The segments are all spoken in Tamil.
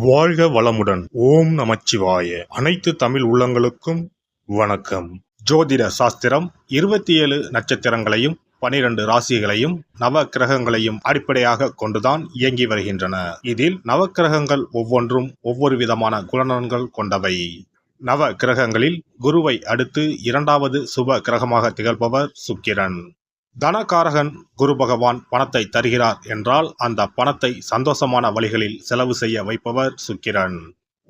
வாழ்க வளமுடன். ஓம் நமச்சிவாய. அனைத்து தமிழ் உள்ளங்களுக்கும் வணக்கம். ஜோதிட சாஸ்திரம் 27 நட்சத்திரங்களையும் 12 ராசிகளையும் நவ கிரகங்களையும் அடிப்படையாக கொண்டுதான் இயங்கி வருகின்றன. இதில் நவக்கிரகங்கள் ஒவ்வொன்றும் ஒவ்வொரு விதமான குணநலன்கள் கொண்டவை. நவ கிரகங்களில் குருவை அடுத்து 2வது சுப கிரகமாக திகழ்பவர் சுக்கிரன். தனகாரகன் குரு பகவான் பணத்தை தருகிறார் என்றால் அந்த பணத்தை சந்தோஷமான வழிகளில் செலவு செய்ய வைப்பவர் சுக்கிரன்.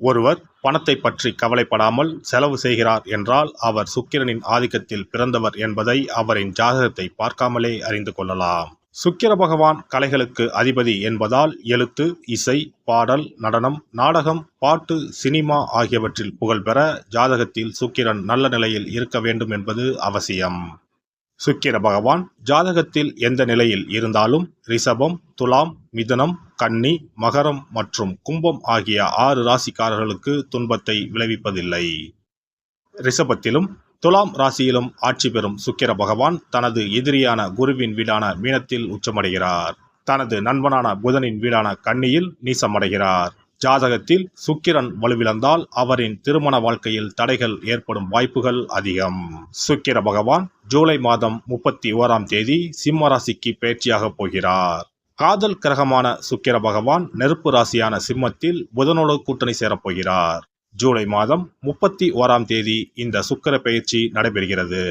ஒருவர் பணத்தை பற்றி கவலைப்படாமல் செலவு செய்கிறார் என்றால் அவர் சுக்கிரனின் ஆதிக்கத்தில் பிறந்தவர் என்பதை அவரின் ஜாதகத்தை பார்க்காமலே அறிந்து கொள்ளலாம். சுக்கிர பகவான் கலைகளுக்கு அதிபதி என்பதால் எழுத்து, இசை, பாடல், நடனம், நாடகம், பாட்டு, சினிமா ஆகியவற்றில் புகழ்பெற ஜாதகத்தில் சுக்கிரன் நல்ல நிலையில் இருக்க வேண்டும் என்பது அவசியம். சுக்கிர பகவான் ஜாதகத்தில் எந்த நிலையில் இருந்தாலும் ரிஷபம், துலாம், மிதுனம், கன்னி, மகரம் மற்றும் கும்பம் ஆகிய 6 ராசிக்காரர்களுக்கு துன்பத்தை விளைவிப்பதில்லை. ரிஷபத்திலும் துலாம் ராசியிலும் ஆட்சி பெறும் சுக்கிர பகவான் தனது எதிரியான குருவின் வீடான மீனத்தில் உச்சமடைகிறார். தனது நண்பனான புதனின் வீடான கன்னியில் நீசமடைகிறார். ஜாதகத்தில் சுக்கிரன் வலுவிழந்தால் அவரின் திருமண வாழ்க்கையில் தடைகள் ஏற்படும் வாய்ப்புகள் அதிகம். சுக்கிர பகவான் ஜூலை மாதம் 31ஆம் தேதி சிம்ம ராசிக்கு பயிற்சியாக போகிறார். காதல் கிரகமான சுக்கிர பகவான் நெருப்பு ராசியான சிம்மத்தில் புதனோடு கூட்டணி சேரப்போகிறார். ஜூலை மாதம் 31ஆம் தேதி இந்த சுக்கிர பயிற்சி நடைபெறுகிறது.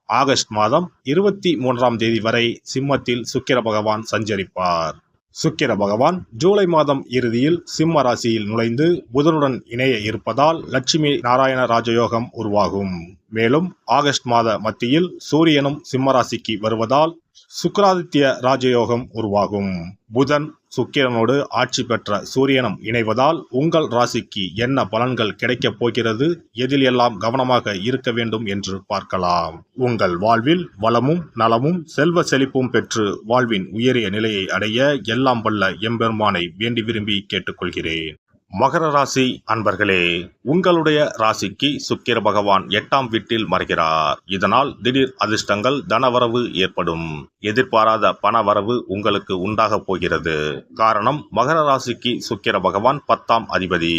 ஆகஸ்ட் மாதம் 23ஆம் தேதி வரை சிம்மத்தில் சுக்கிர பகவான் சஞ்சரிப்பார். சுக்கிர பகவான் ஜூலை மாதம் இறுதியில் சிம்ம ராசியில் நுழைந்து புதனுடன் இணைய இருப்பதால் லட்சுமி நாராயண ராஜயோகம் உருவாகும். மேலும் ஆகஸ்ட் மாத மத்தியில் சூரியனும் சிம்ம ராசிக்கு வருவதால் சுக்கிராதித்ய ராஜயோகம் உருவாகும். புதன் சுக்கிரனோடு ஆட்சி பெற்ற சூரியனும் இணைவதால் உங்கள் ராசிக்கு என்ன பலன்கள் கிடைக்கப் போகிறது, எதில் எல்லாம் கவனமாக இருக்க வேண்டும் என்று பார்க்கலாம். உங்கள் வாழ்வில் வளமும் நலமும் செல்வ செழிப்பும் பெற்று வாழ்வின் உயரிய நிலையை அடைய எல்லாம் வல்ல எம்பெருமானை வேண்டி விரும்பி கேட்டுக்கொள்கிறேன். மகர ராசி அன்பர்களே, உங்களுடைய ராசிக்கு சுக்கிர பகவான் 8ஆம் வீட்டில் மறைகிறார். இதனால் திடீர் அதிர்ஷ்டங்கள், தனவரவு ஏற்படும். எதிர்பாராத பணவரவு உங்களுக்கு உண்டாக போகிறது. காரணம், மகர ராசிக்கு சுக்கிர பகவான் 10ஆம் அதிபதி.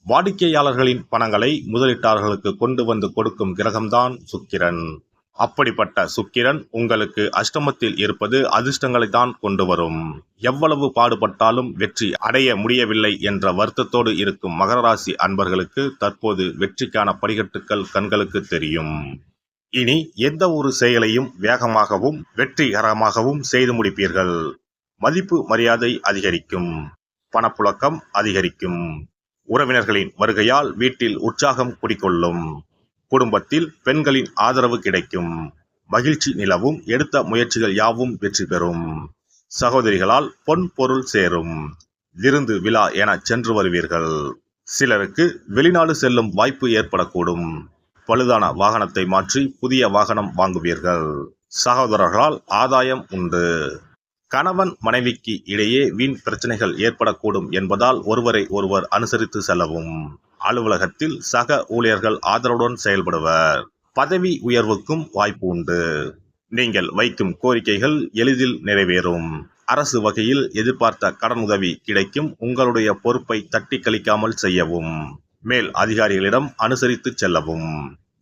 வாடிக்கையாளர்களின் பணங்களை முதலீட்டாளர்களுக்கு கொண்டு வந்து கொடுக்கும் கிரகம்தான் சுக்கிரன். அப்படிப்பட்ட சுக்கிரன் உங்களுக்கு அஷ்டமத்தில் இருப்பது அதிர்ஷ்டங்களை தான் கொண்டு வரும். எவ்வளவு பாடுபட்டாலும் வெற்றி அடைய முடியவில்லை என்ற வருத்தத்தோடு இருக்கும் மகர ராசி அன்பர்களுக்கு தற்போது வெற்றிக்கான படிக்கட்டுகள் கண்களுக்கு தெரியும். இனி எந்த ஒரு செயலையும் வேகமாகவும் வெற்றிகரமாகவும் செய்து முடிப்பீர்கள். மதிப்பு மரியாதை அதிகரிக்கும். பணப்புழக்கம் அதிகரிக்கும். உறவினர்களின் வருகையால் வீட்டில் உற்சாகம் குடிக்கொள்ளும். குடும்பத்தில் பெண்களின் ஆதரவு கிடைக்கும். மகிழ்ச்சி நிலவும். எடுத்த முயற்சிகள் யாவும் வெற்றி பெறும். சகோதரிகளால் பொன் பொருள் சேரும். விருந்து விழா என சென்று வருவீர்கள். சிலருக்கு வெளிநாடு செல்லும் வாய்ப்பு ஏற்படக்கூடும். பழுதான வாகனத்தை மாற்றி புதிய வாகனம் வாங்குவீர்கள். சகோதரர்களால் ஆதாயம் உண்டு. கணவன் மனைவிக்கு இடையே வீண் பிரச்சனைகள் ஏற்படக்கூடும் என்பதால் ஒருவரை ஒருவர் அனுசரித்து செல்லவும். அலுவலகத்தில் சக ஊழியர்கள் ஆதரவுடன் செயல்படுவர். பதவி உயர்வுக்கும் வாய்ப்பு உண்டு. நீங்கள் வைக்கும் கோரிக்கைகள் எளிதில் நிறைவேறும். அரசு வகையில் எதிர்பார்த்த கடனுதவி கிடைக்கும். உங்களுடைய பொறுப்பை தட்டி கழிக்காமல் செய்யவும். மேல் அதிகாரிகளிடம் அனுசரித்து செல்லவும்.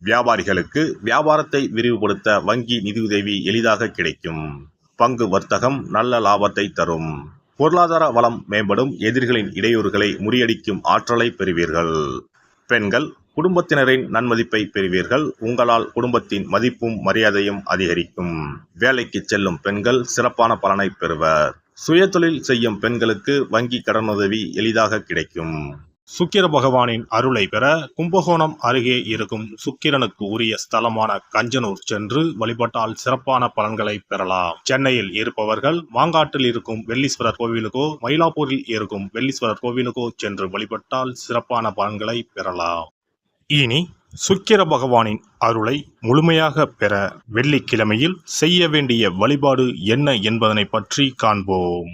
வியாபாரிகளுக்கு வியாபாரத்தை விரிவுபடுத்த வங்கி நிதியுதவி எளிதாக கிடைக்கும். பங்கு வர்த்தகம் நல்ல லாபத்தை தரும். பொருளாதார வளம் மேம்படும். எதிரிகளின் இடையூறுகளை முறியடிக்கும் ஆற்றலை பெறுவீர்கள். பெண்கள் குடும்பத்தினரின் நன்மதிப்பை பெறுவீர்கள். உங்களால் குடும்பத்தின் மதிப்பும் மரியாதையும் அதிகரிக்கும். வேலைக்கு செல்லும் பெண்கள் சிறப்பான பலனை பெறுவர். சுயதொழில் செய்யும் பெண்களுக்கு வங்கி கடனுதவி எளிதாக கிடைக்கும். சுக்கிர பகவானின் அருளை பெற கும்பகோணம் அருகே இருக்கும் சுக்கிரனுக்கு உரிய ஸ்தலமான கஞ்சனூர் சென்று வழிபட்டால் சிறப்பான பலன்களை பெறலாம். சென்னையில் இருப்பவர்கள் மாங்காட்டில் இருக்கும் வெள்ளீஸ்வரர் கோவிலுக்கோ மயிலாப்பூரில் இருக்கும் வெள்ளீஸ்வரர் கோவிலுக்கோ சென்று வழிபட்டால் சிறப்பான பலன்களை பெறலாம். இனி சுக்கிர பகவானின் அருளை முழுமையாக பெற வெள்ளிக்கிழமையில் செய்ய வேண்டிய வழிபாடு என்ன என்பதனை பற்றி காண்போம்.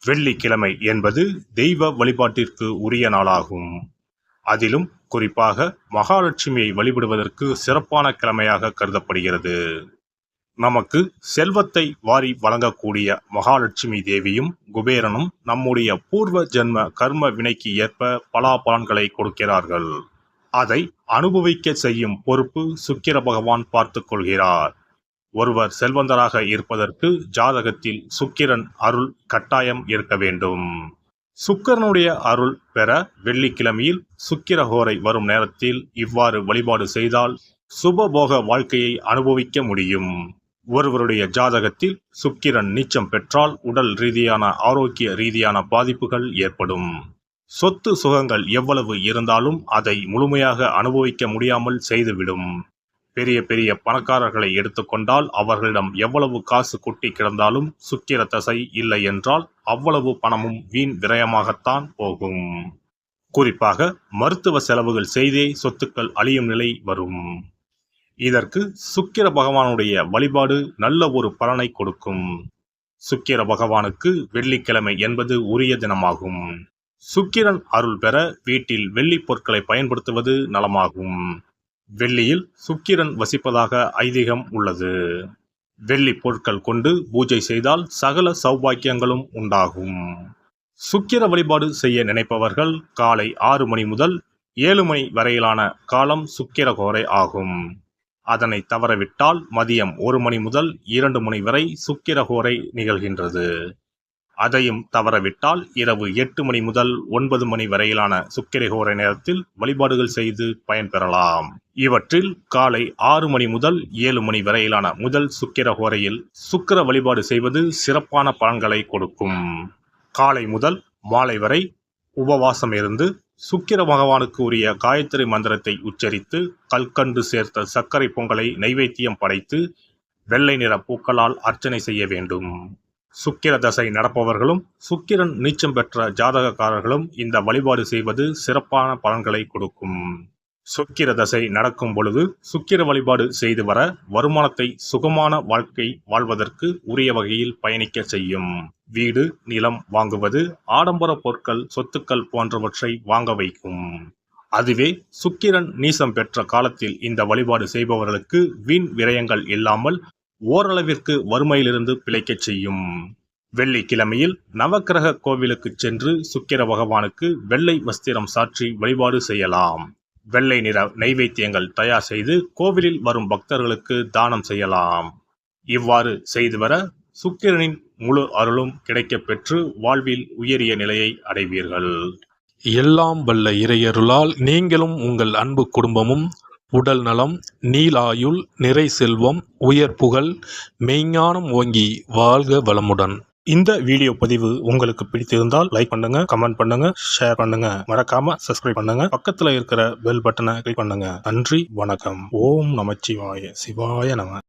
வெள்ளிக்கிழமை என்பது தெய்வ வழிபாட்டிற்கு உரிய நாளாகும். அதிலும் குறிப்பாக மகாலட்சுமியை வழிபடுவதற்கு சிறப்பான கிழமையாக கருதப்படுகிறது. நமக்கு செல்வத்தை வாரி வழங்கக்கூடிய மகாலட்சுமி தேவியும் குபேரனும் நம்முடைய பூர்வ ஜென்ம கர்ம வினைக்கு ஏற்ப பலாபலன்களை கொடுக்கிறார்கள். அதை அனுபவிக்க செய்யும் பொறுப்பு சுக்கிர பகவான் பார்த்துக் கொள்கிறார். ஒருவர் செல்வந்தராக இருப்பதற்கு ஜாதகத்தில் சுக்கிரன் அருள் கட்டாயம் இருக்க வேண்டும். சுக்கிரனுடைய அருள் பெற வெள்ளிக்கிழமையில் சுக்கிரஹோரை வரும் நேரத்தில் இவ்வாறு வழிபாடு செய்தால் சுபபோக வாழ்க்கையை அனுபவிக்க முடியும். ஒருவருடைய ஜாதகத்தில் சுக்கிரன் நீச்சம் பெற்றால் உடல் ரீதியான ஆரோக்கிய ரீதியான பாதிப்புகள் ஏற்படும். சொத்து சுகங்கள் எவ்வளவு இருந்தாலும் அதை முழுமையாக அனுபவிக்க முடியாமல் செய்துவிடும். பெரிய பெரிய பணக்காரர்களை எடுத்துக்கொண்டால் அவர்களிடம் எவ்வளவு காசு கொட்டி கிடந்தாலும் சுக்கிர தசை இல்லை என்றால் அவ்வளவு பணமும் வீண் விரயமாகத்தான் போகும். குறிப்பாக மருத்துவ செலவுகள் செய்தே சொத்துக்கள் அழியும் நிலை வரும். இதற்கு சுக்கிர பகவானுடைய வழிபாடு நல்ல ஒரு பலனை கொடுக்கும். சுக்கிர பகவானுக்கு வெள்ளிக்கிழமை என்பது உரிய தினமாகும். சுக்கிரன் அருள் பெற வீட்டில் வெள்ளி பொருட்களை பயன்படுத்துவது நலமாகும். வெள்ளியில் சுக்கிரன் வசிப்பதாக ஐதீகம் உள்ளது. வெள்ளி பொருட்கள் கொண்டு பூஜை செய்தால் சகல சௌபாக்கியங்களும் உண்டாகும். சுக்கிர வழிபாடு செய்ய நினைப்பவர்கள் காலை 6 மணி முதல் 7 மணி வரையிலான காலம் சுக்கிரஹோரை ஆகும். அதனை தவறவிட்டால் மதியம் 1 மணி முதல் 2 மணி வரை சுக்கிரஹோரை நிகழ்கின்றது. அதையும் தவறவிட்டால் இரவு 8 மணி முதல் 9 மணி வரையிலான சுக்கிரஹோரை நேரத்தில் வழிபாடுகள் செய்து பயன்பெறலாம். இவற்றில் காலை 6 மணி முதல் 7 மணி வரையிலான முதல் சுக்கிரஹோரையில் சுக்கிர வழிபாடு செய்வது சிறப்பான பலன்களை கொடுக்கும். காலை முதல் மாலை வரை உபவாசம் இருந்து சுக்கிர பகவானுக்கு உரிய காயத்ரி மந்திரத்தை உச்சரித்து கல்கண்டு சேர்த்த சர்க்கரை பொங்கலை நைவேத்தியம் படைத்து வெள்ளை நிற பூக்களால் அர்ச்சனை செய்ய வேண்டும். சுக்கிர தசை நடப்பவர்களும் சுக்கிரன் நீச்சம் பெற்ற ஜாதகக்காரர்களும் இந்த வழிபாடு செய்வது சிறப்பான பலன்களை கொடுக்கும். சுக்கிர தசை நடக்கும் பொழுது சுக்கிர வழிபாடு செய்து வர வருமானத்தை சுகமான வாழ்க்கை வாழ்வதற்கு உரிய வகையில் பயணிக்க செய்யும். வீடு நிலம் வாங்குவது, ஆடம்பர பொருட்கள் சொத்துக்கள் போன்றவற்றை வாங்க வைக்கும். அதுவே சுக்கிரன் நீசம் பெற்ற காலத்தில் இந்த வழிபாடு செய்பவர்களுக்கு வீண் விரயங்கள் இல்லாமல் ஓரளவிற்கு வறுமையிலிருந்து பிழைக்கச் செய்யும். வெள்ளிக்கிழமையில் நவக்கிரக கோவிலுக்கு சென்று சுக்கிர பகவானுக்கு வெள்ளை வஸ்திரம் சாற்றி வழிபாடு செய்யலாம். வெள்ளை நிற நைவேத்தியங்கள் தயார் செய்து கோவிலில் வரும் பக்தர்களுக்கு தானம் செய்யலாம். இவ்வாறு செய்து வர சுக்கிரனின் முழு அருளும் கிடைக்கப் பெற்று வாழ்வில் உயரிய நிலையை அடைவீர்கள். எல்லாம் வல்ல இறையருளால் நீங்களும் உங்கள் அன்பு குடும்பமும் உடல் நலம், நீலாயுள், நிறை செல்வம், உயர் புகழ், மெய்ஞானம் ஓங்கி வாழ்க வளமுடன். இந்த வீடியோ பதிவு உங்களுக்கு பிடித்திருந்தால் லைக் பண்ணுங்க, கமெண்ட் பண்ணுங்க, ஷேர் பண்ணுங்க, மறக்காம சப்ஸ்கிரைப் பண்ணுங்க, பக்கத்துல இருக்கிற பெல் பட்டனை கிளிக் பண்ணுங்க. நன்றி, வணக்கம். ஓம் நமச்சிவாய. சிவாய நம.